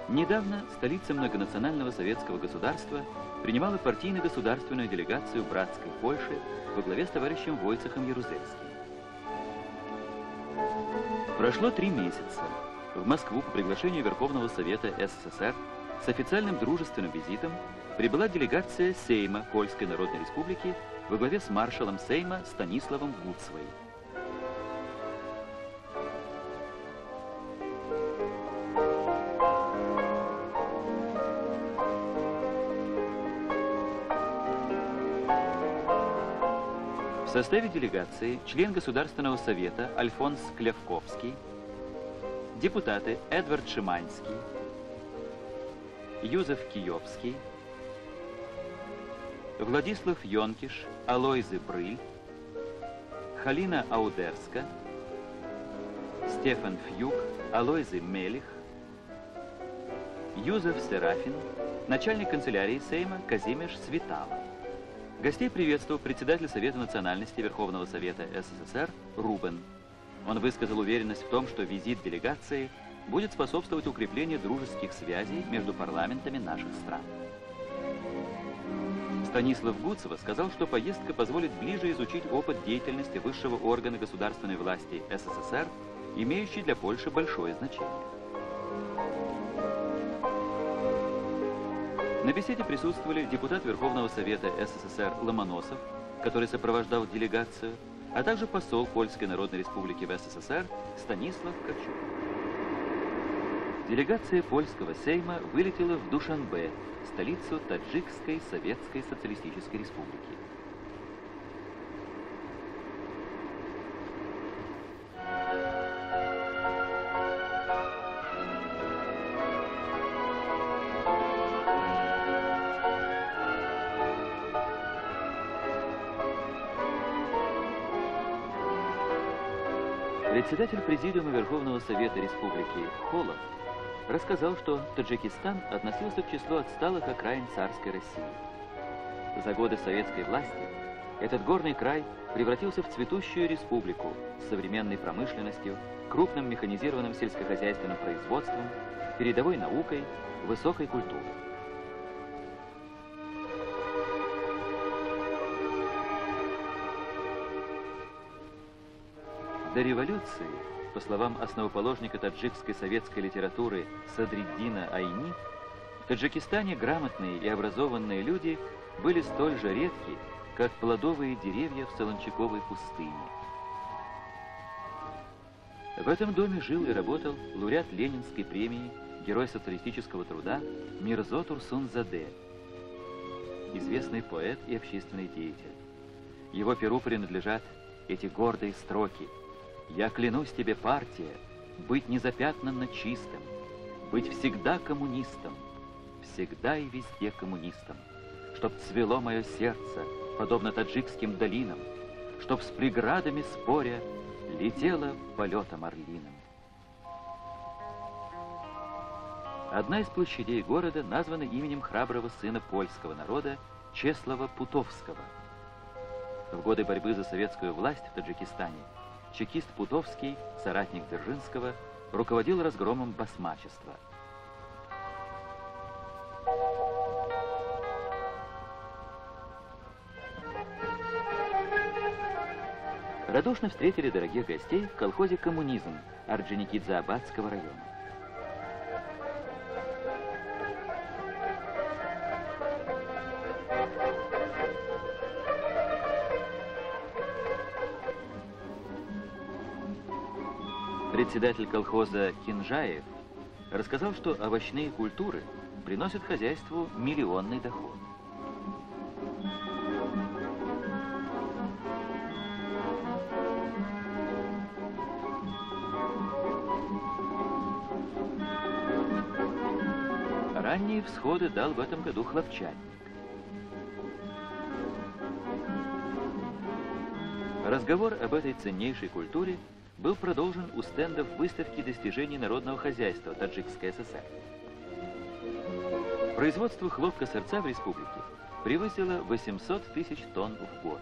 Недавно столица многонационального советского государства принимала партийно-государственную делегацию братской Польши во главе с товарищем Войцехом Ярузельским. Прошло 3 месяца. В Москву по приглашению Верховного Совета СССР с официальным дружественным визитом прибыла делегация Сейма Польской Народной Республики во главе с маршалом Сейма Станиславом Гуцвой. В составе делегации член Государственного совета Альфонс Клявковский, депутаты Эдвард Шиманский, Юзеф Киевский, Владислав Йонкиш, Алойзы Брыль, Халина Аудерска, Стефан Фьюк, Алойзы Мелих, Юзеф Серафин, начальник канцелярии Сейма Казимеш Свитала. Гостей приветствовал председатель Совета национальности Верховного Совета СССР Рубен. Он высказал уверенность в том, что визит делегации будет способствовать укреплению дружеских связей между парламентами наших стран. Станислав Гуцва сказал, что поездка позволит ближе изучить опыт деятельности высшего органа государственной власти СССР, имеющий для Польши большое значение. На беседе присутствовали депутат Верховного Совета СССР Ломоносов, который сопровождал делегацию, а также посол Польской Народной Республики в СССР Станислав Качук. Делегация польского Сейма вылетела в Душанбе, столицу Таджикской Советской Социалистической Республики. Председатель Президиума Верховного Совета Республики Холод рассказал, что Таджикистан относился к числу отсталых окраин царской России. За годы советской власти этот горный край превратился в цветущую республику с современной промышленностью, крупным механизированным сельскохозяйственным производством, передовой наукой, высокой культурой. До революции, по словам основоположника таджикской советской литературы Садриддина Айни, в Таджикистане грамотные и образованные люди были столь же редки, как плодовые деревья в солончаковой пустыне. В этом доме жил и работал лауреат Ленинской премии, герой социалистического труда Мирзо Турсунзаде, известный поэт и общественный деятель. Его перу принадлежат эти гордые строки: «Я клянусь тебе, партия, быть незапятнанно чистым, быть всегда коммунистом, всегда и везде коммунистом, чтоб цвело мое сердце, подобно таджикским долинам, чтоб с преградами споря летело полетом орлиным». Одна из площадей города названа именем храброго сына польского народа Чеслава Путовского. В годы борьбы за советскую власть в Таджикистане чекист Путовский, соратник Дзержинского, руководил разгромом басмачества. Радушно встретили дорогих гостей в колхозе «Коммунизм» Орджоникидзе-Абадского района. Председатель колхоза Кинжаев рассказал, что овощные культуры приносят хозяйству миллионный доход. Ранние всходы дал в этом году хлопчатник. Разговор об этой ценнейшей культуре был продолжен у стендов выставки достижений народного хозяйства Таджикской ССР. Производство хлопка-сырца в республике превысило 800 тысяч тонн в год.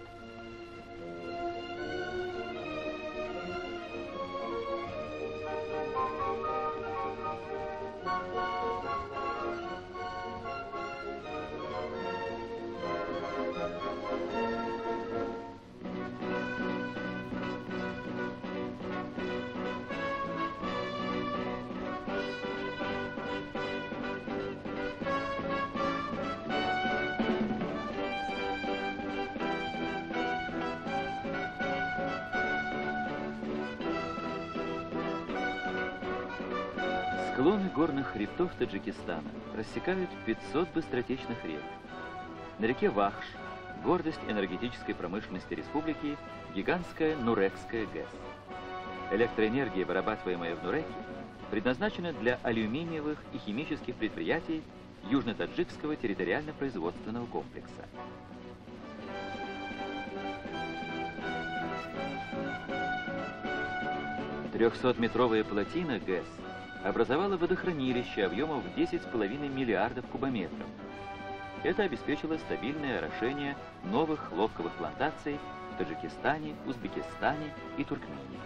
Склоны горных хребтов Таджикистана рассекают 500 быстротечных рек. На реке Вахш, гордость энергетической промышленности республики, гигантская Нурекская ГЭС. Электроэнергия, вырабатываемая в Нуреке, предназначена для алюминиевых и химических предприятий Южно-Таджикского территориально-производственного комплекса. Трехсотметровая плотина ГЭС образовала водохранилище объемом в 10,5 миллиардов кубометров. Это обеспечило стабильное орошение новых хлопковых плантаций в Таджикистане, Узбекистане и Туркмении.